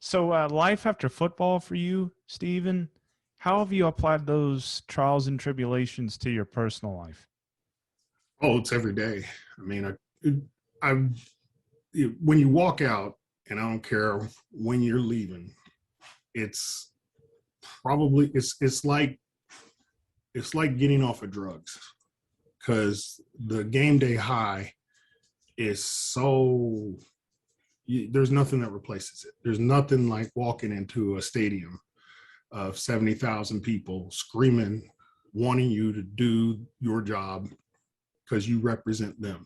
So, life after football for you, Stephen, how have you applied those trials and tribulations to your personal life? Oh, it's every day. I mean, I when you walk out, and I don't care when you're leaving, it's it's like getting off of drugs because the game day high is there's nothing that replaces it. There's nothing like walking into a stadium of 70,000 people screaming, wanting you to do your job because you represent them.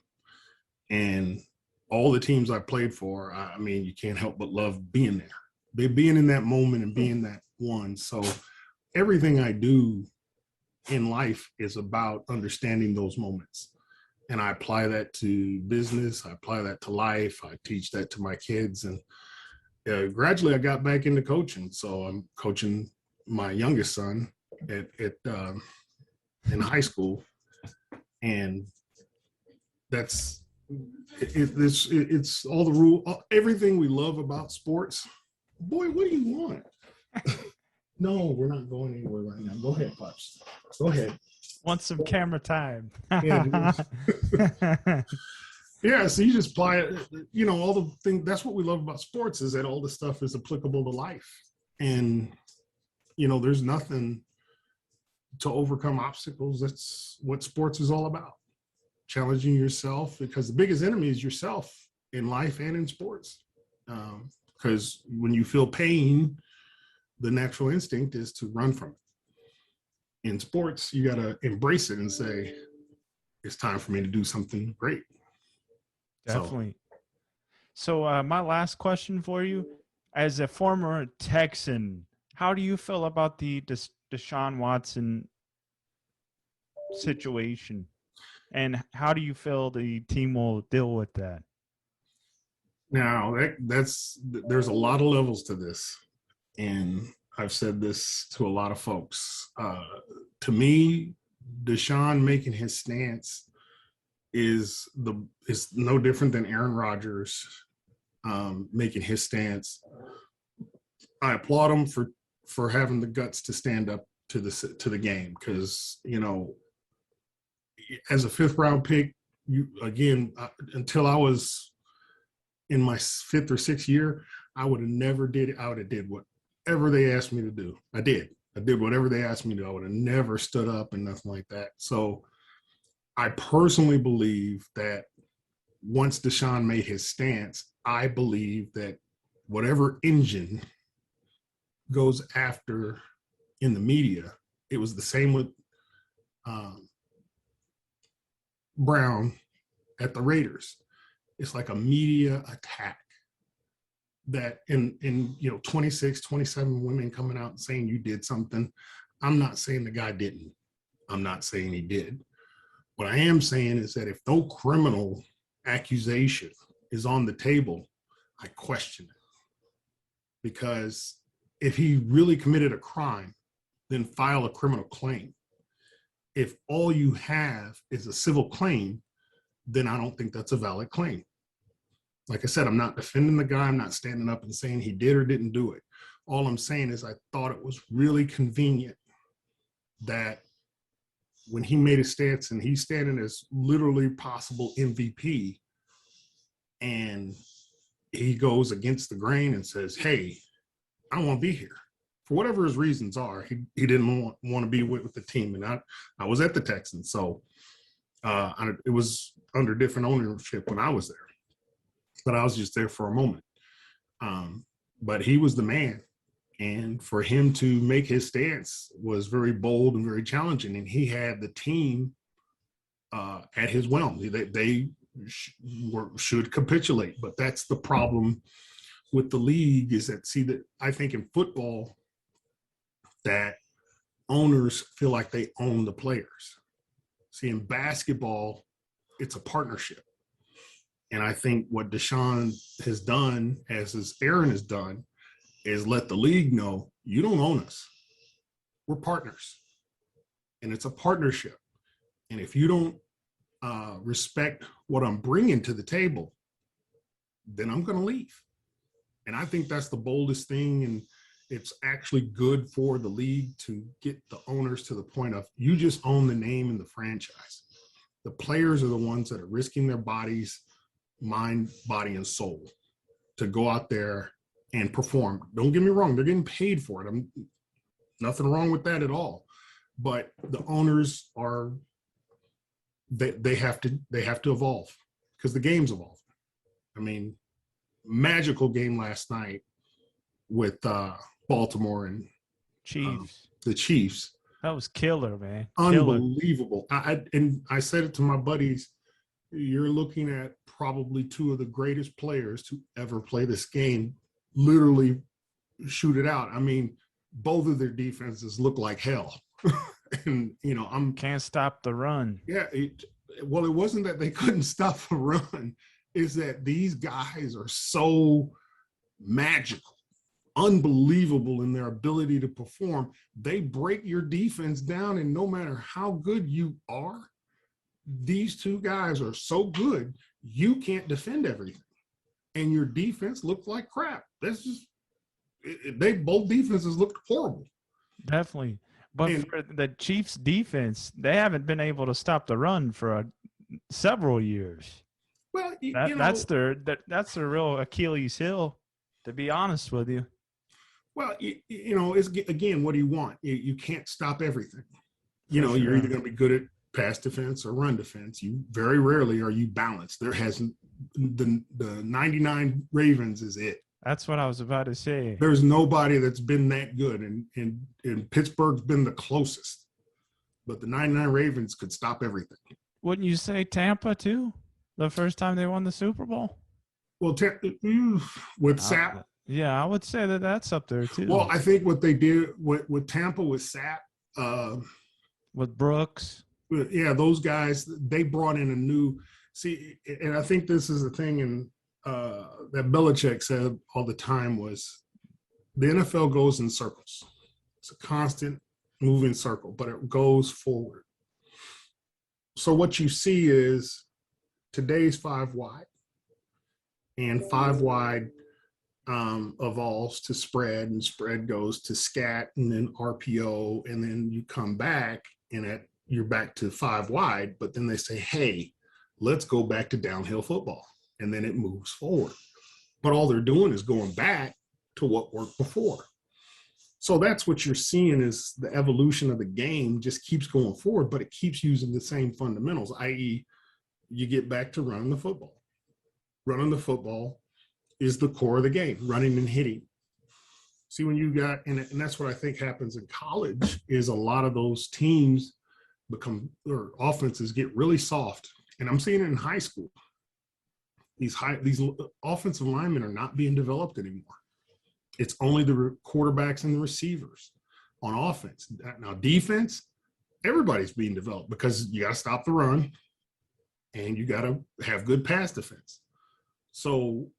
And all the teams I played for, I mean, you can't help but love being there. They being in that moment and being that one. So everything I do in life is about understanding those moments. And I apply that to business. I apply that to life. I teach that to my kids. And gradually I got back into coaching. So I'm coaching my youngest son in high school. And that's it's all the rule, everything we love about sports. Boy, what do you want? No, we're not going anywhere right now. Go ahead, Pops. Go ahead. Want some camera time? Yeah. Yeah, so you just apply it, all the things. That's what we love about sports, is that all the stuff is applicable to life. And there's nothing to overcome obstacles. That's what sports is all about. Challenging yourself, because the biggest enemy is yourself in life and in sports. Because when you feel pain, the natural instinct is to run from it. In sports, you got to embrace it and say, it's time for me to do something great. Definitely. So my last question for you, as a former Texan, how do you feel about the Deshaun Watson situation? And how do you feel the team will deal with that? Now, there's a lot of levels to this. And I've said this to a lot of folks. To me, Deshaun making his stance is no different than Aaron Rodgers making his stance. I applaud him for having the guts to stand up to the game, because as a fifth round pick, until I was in my fifth or sixth year, I would have never did it. I would have did whatever they asked me to do. I did whatever they asked me to. I would have never stood up and nothing like that. So I personally believe that once Deshaun made his stance, I believe that whatever engine goes after in the media, it was the same with Brown at the Raiders. It's like a media attack that in 26, 27 women coming out and saying you did something. I'm not saying the guy didn't. I'm not saying he did. What I am saying is that if no criminal accusation is on the table, I question it. Because if he really committed a crime, then file a criminal claim. If all you have is a civil claim, then I don't think that's a valid claim. Like I said, I'm not defending the guy. I'm not standing up and saying he did or didn't do it. All I'm saying is I thought it was really convenient that when he made his stance, and he's standing as literally possible MVP, and he goes against the grain and says, hey, I don't want to be here. For whatever his reasons are, he didn't want to be with the team. And I was at the Texans, so it was under different ownership when I was there. But I was just there for a moment. But he was the man. And for him to make his stance was very bold and very challenging. And he had the team at his whim. They should capitulate. But that's the problem with the league, is that I think in football that owners feel like they own the players. See, in basketball, it's a partnership. And I think what Deshaun has done, as Aaron has done, is let the league know, you don't own us. We're partners. And it's a partnership. And if you don't respect what I'm bringing to the table, then I'm going to leave. And I think that's the boldest thing. And it's actually good for the league to get the owners to the point of you just own the name and the franchise. The players are the ones that are risking their bodies, mind, body, and soul to go out there and perform. Don't get me wrong, they're getting paid for it. I'm nothing wrong with that at all. But the owners are they have to evolve because the game's evolving. I mean, magical game last night with Baltimore and Chiefs. The Chiefs. That was killer, man. Unbelievable. I said it to my buddies, you're looking at probably two of the greatest players to ever play this game, literally shoot it out. I mean, both of their defenses look like hell. And, you know, can't stop the run. Yeah. It wasn't that they couldn't stop the run. Is that these guys are so magical, unbelievable in their ability to perform. They break your defense down, and no matter how good you are, these two guys are so good, you can't defend everything. And your defense looked like crap. That's just, both defenses looked horrible. Definitely. But for the Chiefs defense, they haven't been able to stop the run for several years. Well, that's their real Achilles heel, to be honest with you. Well, it's, again, what do you want? You can't stop everything. You're either going to be good at pass defense or run defense. You very rarely are you balanced. There hasn't the 99 Ravens is it. That's what I was about to say. There's nobody that's been that good, and Pittsburgh's been the closest. But the 99 Ravens could stop everything. Wouldn't you say Tampa too? The first time they won the Super Bowl? Well, with Sapp. Yeah, I would say that's up there too. Well, I think what they did with Tampa with Sapp. With Brooks. Yeah, those guys, they brought in a new – see, and I think this is the thing that Belichick said all the time was the NFL goes in circles. It's a constant moving circle, but it goes forward. So what you see is today's 5 wide, and 5 wide evolves to spread, and spread goes to scat, and then RPO, and then you come back, and you're back to 5 wide, but then they say, hey, let's go back to downhill football, and then it moves forward. But all they're doing is going back to what worked before. So that's what you're seeing is the evolution of the game just keeps going forward, but it keeps using the same fundamentals, i.e. you get back to running the football. Running the football is the core of the game, running and hitting. See, when you got, and that's what I think happens in college, is a lot of those teams or offenses get really soft. And I'm seeing it in high school. These offensive linemen are not being developed anymore. It's only the quarterbacks and the receivers on offense. Now, defense, everybody's being developed because you got to stop the run and you got to have good pass defense. So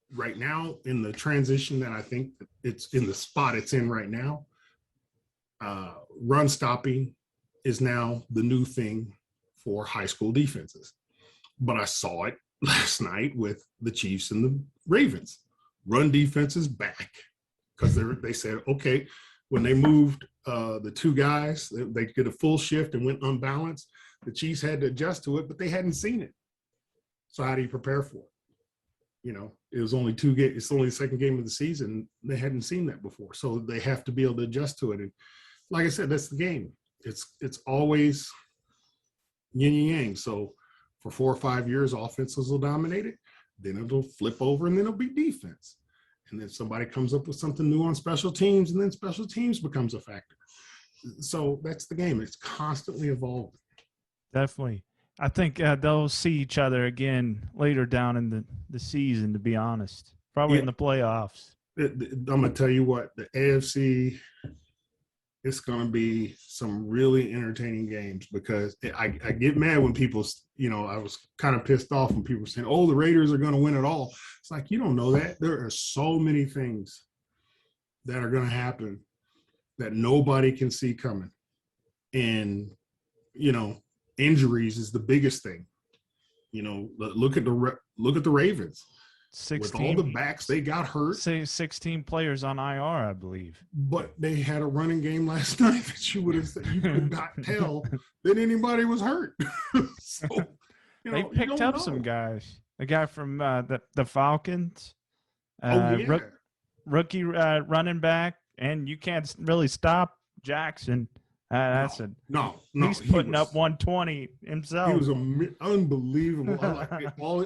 right now in the transition that I think it's in the spot it's in right now, run stopping is now the new thing for high school defenses. But I saw it last night with the Chiefs and the Ravens. Run defense is back because they said, okay, when they moved the 2 guys, they did a full shift and went unbalanced. The Chiefs had to adjust to it, but they hadn't seen it. So how do you prepare for it? It was only 2 games. It's only the second game of the season. They hadn't seen that before. So they have to be able to adjust to it. And like I said, that's the game. It's always yin and yang. So for 4 or 5 years, offenses will dominate it. Then it'll flip over and then it'll be defense. And then somebody comes up with something new on special teams, and then special teams becomes a factor. So that's the game. It's constantly evolving. Definitely. I think they'll see each other again later down in the season, to be honest. Probably in the playoffs. I'm going to tell you what, the AFC, it's going to be some really entertaining games because I get mad when people, I was kind of pissed off when people were saying, oh, the Raiders are going to win it all. It's like, you don't know that. There are so many things that are going to happen that nobody can see coming. And, injuries is the biggest thing. Look at the Ravens. with all the 16, backs they got hurt. say 16 players on IR, I believe. But they had a running game last night that you would have said you could not tell that anybody was hurt. So They picked up some guys. The guy from the Falcons, rookie running back, and you can't really stop Jackson. He's putting up 120 himself. He was unbelievable.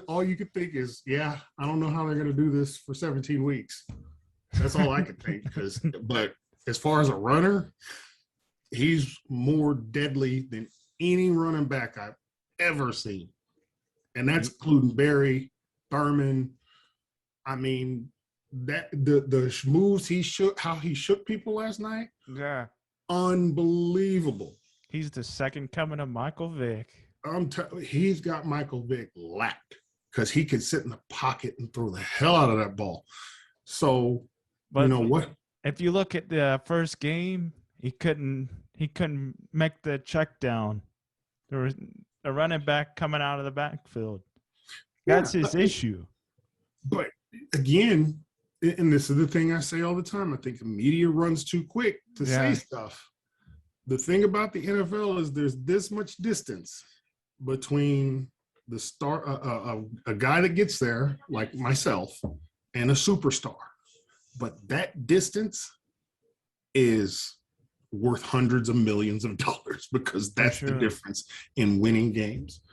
All you could think is, I don't know how they're going to do this for 17 weeks. That's all I could think. But as far as a runner, he's more deadly than any running back I've ever seen. And that's including Barry, Thurman. I mean, that the moves he shook, how he shook people last night. Yeah. Unbelievable. He's the second coming of Michael Vick. He's got Michael Vick lapped because he could sit in the pocket and throw the hell out of that ball. So, but you know what? If you look at the first game, he couldn't make the check down. There was a running back coming out of the backfield. That's his issue. But again, and this is the thing I say all the time, I think the media runs too quick to say stuff. The thing about the NFL is there's this much distance between the star, a guy that gets there, like myself, and a superstar. But that distance is worth hundreds of millions of dollars because that's the difference in winning games.